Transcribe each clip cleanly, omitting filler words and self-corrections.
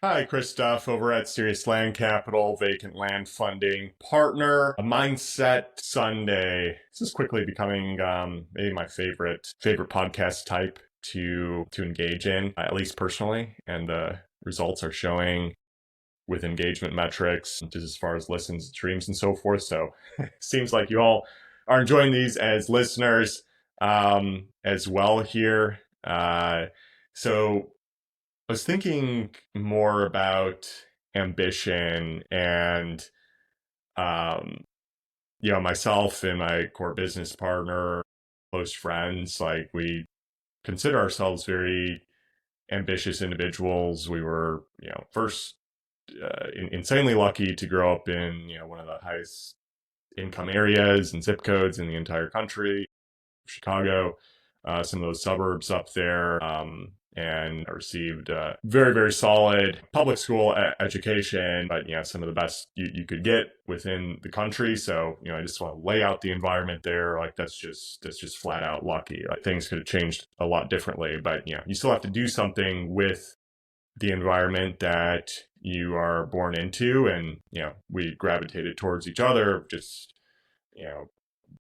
Hi, Christoph over at Serious Land Capital, vacant land funding partner, a Mindset Sunday. This is quickly becoming maybe my favorite podcast type to engage in, at least personally, and the results are showing with engagement metrics, just as far as listens, streams, and so forth. So seems like you all are enjoying these as listeners as well here. So I was thinking more about ambition and um myself and my core business partner, close friends, like we consider ourselves very ambitious individuals. We were, first insanely lucky to grow up in, one of the highest income areas and zip codes in the entire country, Chicago, some of those suburbs up there, and I received a very, very solid public school education, but some of the best you could get within the country. So, I just want to lay out the environment there. Like that's just flat out lucky. Like things could have changed a lot differently, but you still have to do something with the environment that you are born into, and we gravitated towards each other, just you know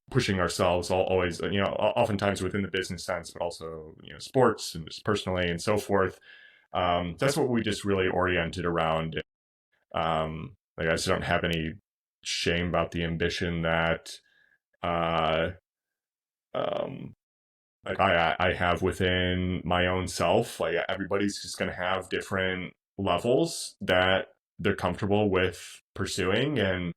pushing ourselves always, oftentimes within the business sense, but also, sports and just personally and so forth. That's what we just really oriented around. Like I just don't have any shame about the ambition that, uh, um, like I have within my own self. Like everybody's just going to have different levels that they're comfortable with pursuing. And,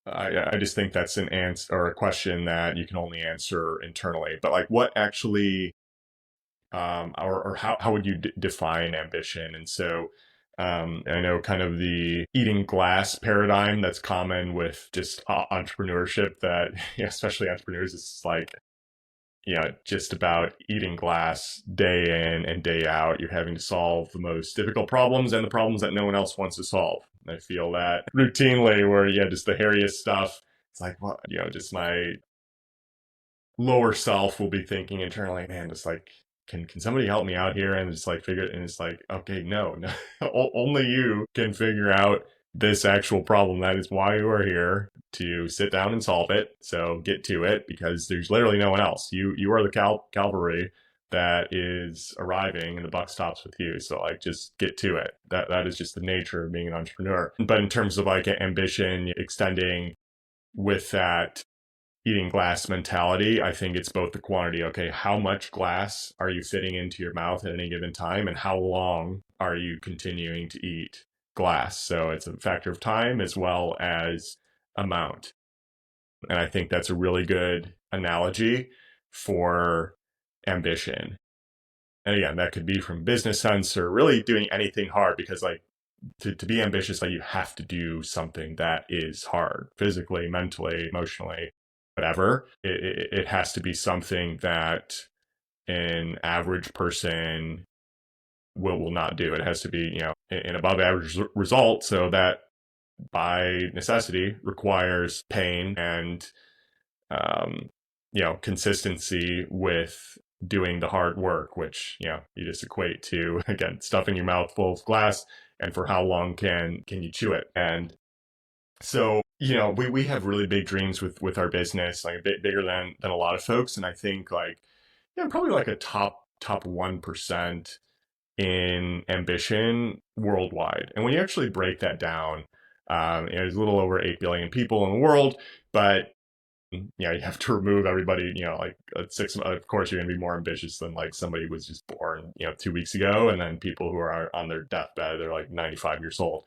I just think that's an answer or a question that you can only answer internally. But like, what actually, or how would you define ambition? And so, I know kind of the eating glass paradigm that's common with just entrepreneurship. That especially entrepreneurs, it's like just about eating glass day in and day out. You're having to solve the most difficult problems and the problems that no one else wants to solve. And I feel that routinely where, just the hairiest stuff. It's like, well, just my lower self will be thinking internally, man, just like, can somebody help me out here and just like figure it? And it's like, okay, no, only you can figure out this actual problem. That is why you are here, to sit down and solve it. So get to it, because there's literally no one else. You are the cavalry that is arriving, and the buck stops with you. So like, just get to it. That is just the nature of being an entrepreneur. But in terms of like ambition, extending with that eating glass mentality, I think it's both the quantity. Okay, how much glass are you fitting into your mouth at any given time, and how long are you continuing to eat glass? So it's a factor of time as well as amount. And I think that's a really good analogy for ambition. And again, that could be from business sense or really doing anything hard, because like to be ambitious, like you have to do something that is hard physically, mentally, emotionally, whatever. It has to be something that an average person will not do. It has to be, an above average result. So that by necessity requires pain and, um, consistency with doing the hard work, which, you just equate to, again, stuffing your mouth full of glass, and for how long can you chew it? And so, we have really big dreams with our business, like a bit bigger than a lot of folks. And I think like, probably like a top 1% in ambition worldwide. And when you actually break that down, there's a little over 8 billion people in the world, but you have to remove everybody, like 6 months. Of course, you're going to be more ambitious than like somebody who was just born, 2 weeks ago. And then people who are on their deathbed, they're like 95 years old.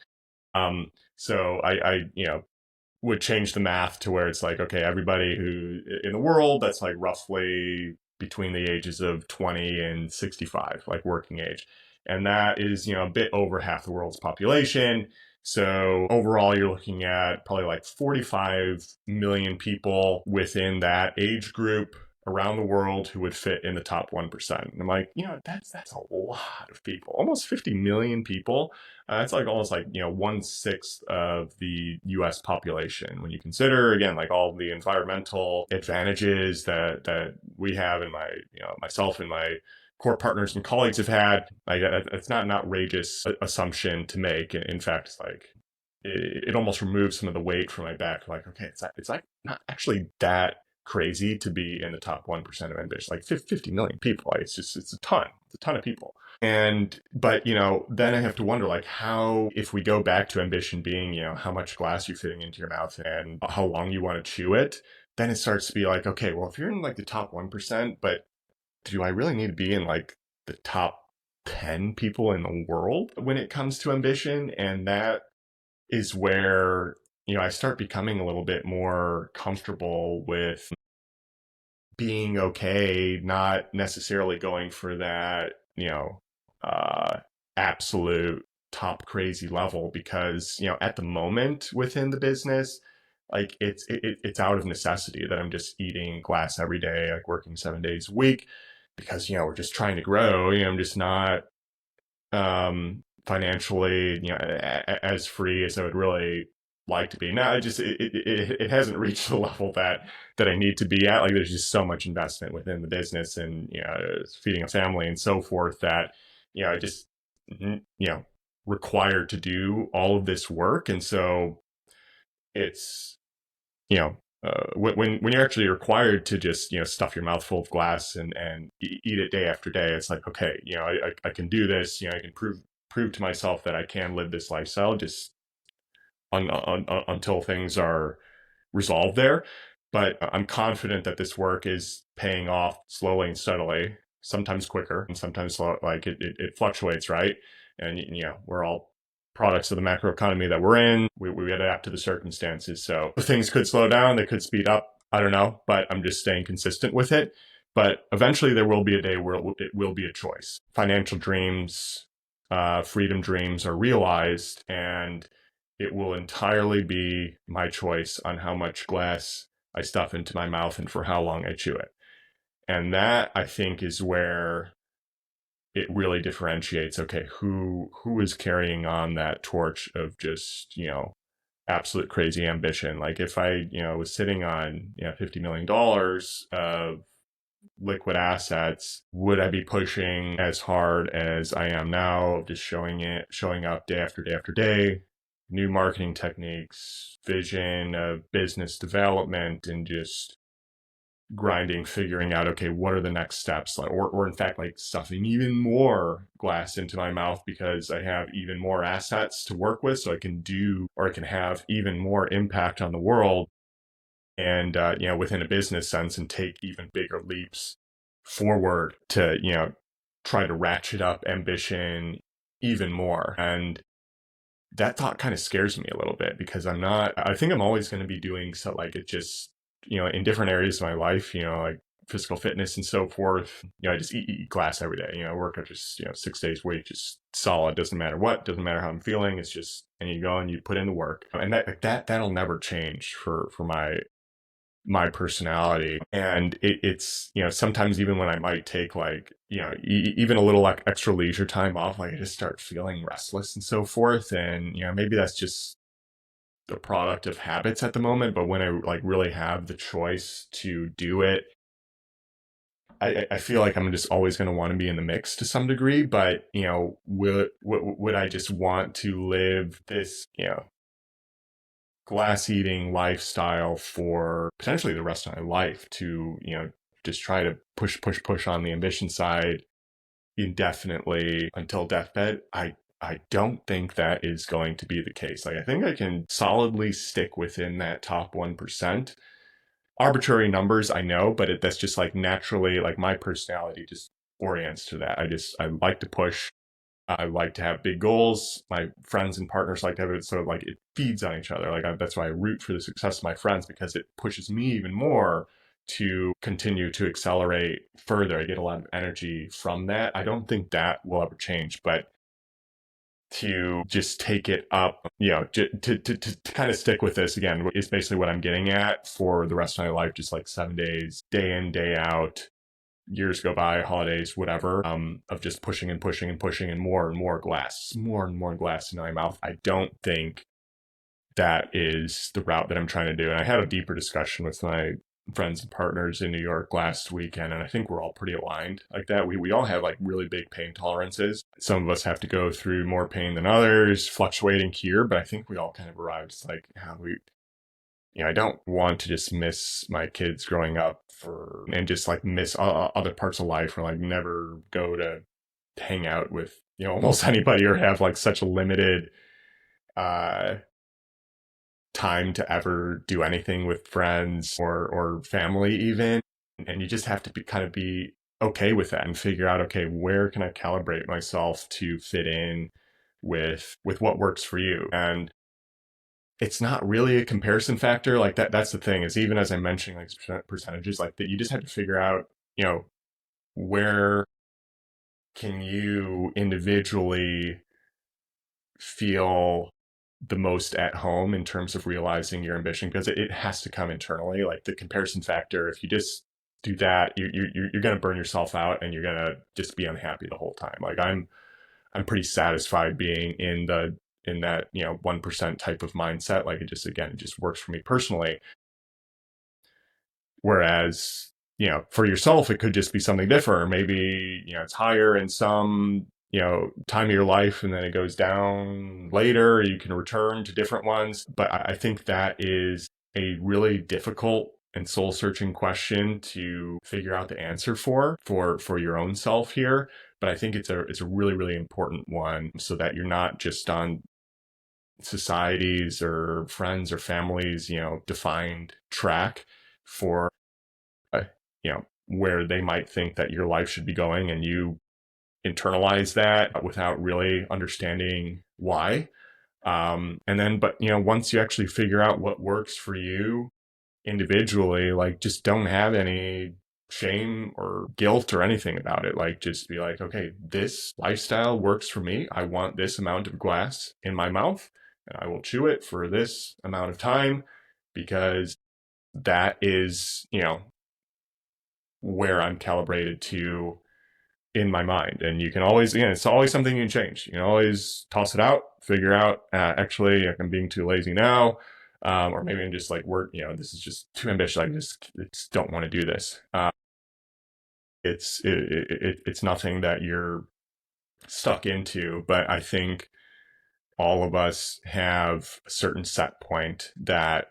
So I would change the math to where it's like, okay, everybody who in the world that's like roughly between the ages of 20 and 65, like working age. And that is, a bit over half the world's population. So overall, you're looking at probably like 45 million people within that age group around the world who would fit in the top 1%. And I'm like, that's a lot of people, almost 50 million people. It's like almost like, 1/6 of the US population. When you consider, again, like all the environmental advantages that we have in myself and my core partners and colleagues have had. Like, it's not an outrageous assumption to make. In fact, it's like it almost removes some of the weight from my back. Like, okay, it's like not actually that crazy to be in the top 1% of ambition. Like 50 million people. Like, it's a ton. It's a ton of people. And but then I have to wonder, like, how, if we go back to ambition being how much glass you're fitting into your mouth and how long you want to chew it, then it starts to be like, okay, well, if you're in like the top 1%, but do I really need to be in like the top 10 people in the world when it comes to ambition? And that is where, I start becoming a little bit more comfortable with being okay, not necessarily going for that, uh, absolute top crazy level, because, at the moment within the business, like it's out of necessity that I'm just eating glass every day, like working 7 days a week, because, we're just trying to grow. I'm just not financially, as free as I would really like to be. Now, it hasn't reached the level that I need to be at. Like, there's just so much investment within the business, and feeding a family and so forth, that I just required to do all of this work. And so it's when you're actually required to just stuff your mouth full of glass and eat it day after day, it's like, okay, I can do this. I can prove to myself that I can live this lifestyle, just until things are resolved there. But I'm confident that this work is paying off slowly and steadily, sometimes quicker and sometimes slow. Like, it fluctuates, right? And we're all products of the macroeconomy that we're in. We adapt to the circumstances. So things could slow down, they could speed up. I don't know, but I'm just staying consistent with it. But eventually there will be a day where it will be a choice. Financial dreams, freedom dreams are realized, and it will entirely be my choice on how much glass I stuff into my mouth and for how long I chew it. And that, I think, is where it really differentiates, okay, who is carrying on that torch of just, absolute crazy ambition. Like, if I, was sitting on, $50 million of liquid assets, would I be pushing as hard as I am now, just showing up day after day after day, new marketing techniques, vision of business development, and just grinding, figuring out, okay, what are the next steps? Or in fact, like, stuffing even more glass into my mouth because I have even more assets to work with, so I can do, or I can have even more impact on the world, and within a business sense, and take even bigger leaps forward to try to ratchet up ambition even more. And that thought kind of scares me a little bit, because I think I'm always going to be doing so, like, it just, in different areas of my life, like physical fitness and so forth. I just eat glass every day. I work out just, 6 days a week, just solid. Doesn't matter what, doesn't matter how I'm feeling. It's just, and you go and you put in the work, and that'll never change for my personality. And it's, sometimes even when I might take, like, even a little like extra leisure time off, like, I just start feeling restless and so forth. And, maybe that's just the product of habits at the moment. But when I, like, really have the choice to do it, I feel like I'm just always going to want to be in the mix to some degree. But, would I just want to live this, glass eating lifestyle for potentially the rest of my life, to just try to push on the ambition side indefinitely until deathbed? I don't think that is going to be the case. Like, I think I can solidly stick within that top 1%. Arbitrary numbers, I know, but that's just, like, naturally, like, my personality just orients to that. I like to push. I like to have big goals. My friends and partners like to have it. So, like, it feeds on each other. Like, that's why I root for the success of my friends, because it pushes me even more to continue to accelerate further. I get a lot of energy from that. I don't think that will ever change, but to just take it up, to kind of stick with this again is basically what I'm getting at for the rest of my life. Just like 7 days, day in, day out, years go by, holidays, whatever, of just pushing and pushing and pushing, and more glass into my mouth. I don't think that is the route that I'm trying to do. And I had a deeper discussion with my friends and partners in New York last weekend, and I think we're all pretty aligned like that. We all have like really big pain tolerances. Some of us have to go through more pain than others, fluctuating here, but I think we all kind of arrived. It's like, I don't want to just miss my kids growing up and just like miss other parts of life, or like never go to hang out with, almost anybody, or have like such a limited uh time to ever do anything with friends or family even. And you just have to be okay with that and figure out, okay, where can I calibrate myself to fit in with what works for you. And it's not really a comparison factor like that. That's the thing, is even as I'm mentioning like percentages like that, you just have to figure out, where can you individually feel the most at home in terms of realizing your ambition, because it has to come internally. Like the comparison factor, if you just do that, you're going to burn yourself out, and you're going to just be unhappy the whole time. Like I'm pretty satisfied being in that 1% type of mindset. Like it just works for me personally. Whereas, for yourself, it could just be something different. Or maybe, it's higher in some, time of your life, and then it goes down later. You can return to different ones. But I think that is a really difficult and soul searching question to figure out the answer for your own self here. But I think it's a really, really important one, so that you're not just on society's or friends or families, defined track for, where they might think that your life should be going, and you internalize that without really understanding why. And then, but, once you actually figure out what works for you individually, like just don't have any shame or guilt or anything about it. Like just be like, okay, this lifestyle works for me. I want this amount of glass in my mouth, and I will chew it for this amount of time, because that is, where I'm calibrated to in my mind. And you can always, again, it's always something you can change. You can always toss it out, figure out, actually, I'm being too lazy now. Or maybe I'm just like, this is just too ambitious. I just don't want to do this. It's nothing that you're stuck into, but I think all of us have a certain set point that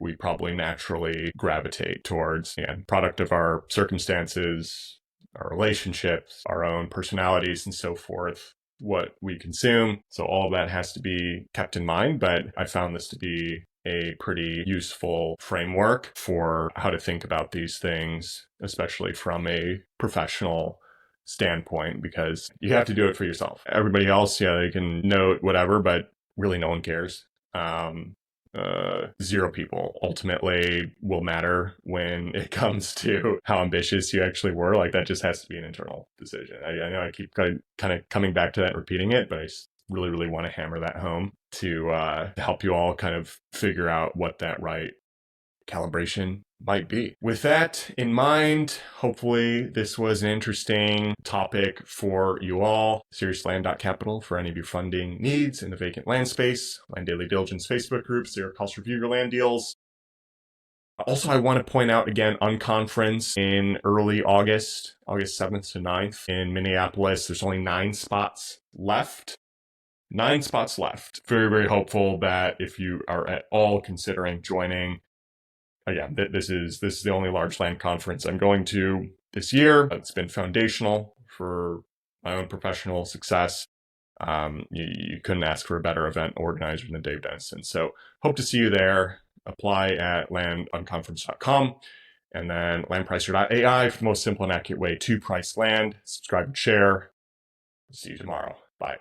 we probably naturally gravitate towards, product of our circumstances, our relationships, our own personalities, and so forth, what we consume. So all of that has to be kept in mind. But I found this to be a pretty useful framework for how to think about these things, especially from a professional standpoint, because you have to do it for yourself. Everybody else, they can note whatever, but really no one cares. Zero people ultimately will matter when it comes to how ambitious you actually were. Like that just has to be an internal decision. I know I keep kind of coming back to that and repeating it, but I really, really want to hammer that home to help you all kind of figure out what that right calibration might be. With that in mind, hopefully this was an interesting topic for you all. SeriousLand.capital for any of your funding needs in the vacant land space. Land Daily Diligence Facebook group, Zero Cost Review Your Land Deals. Also, I want to point out again, Unconference in early August 7th to 9th in Minneapolis. There's only 9 spots left. 9 spots left. Very, very hopeful that if you are at all considering joining, again, this is the only large land conference I'm going to this year. It's been foundational for my own professional success. You couldn't ask for a better event organizer than Dave Denison. So hope to see you there. Apply at landunconference.com, and then landpricer.ai for the most simple and accurate way to price land. Subscribe and share. See you tomorrow. Bye.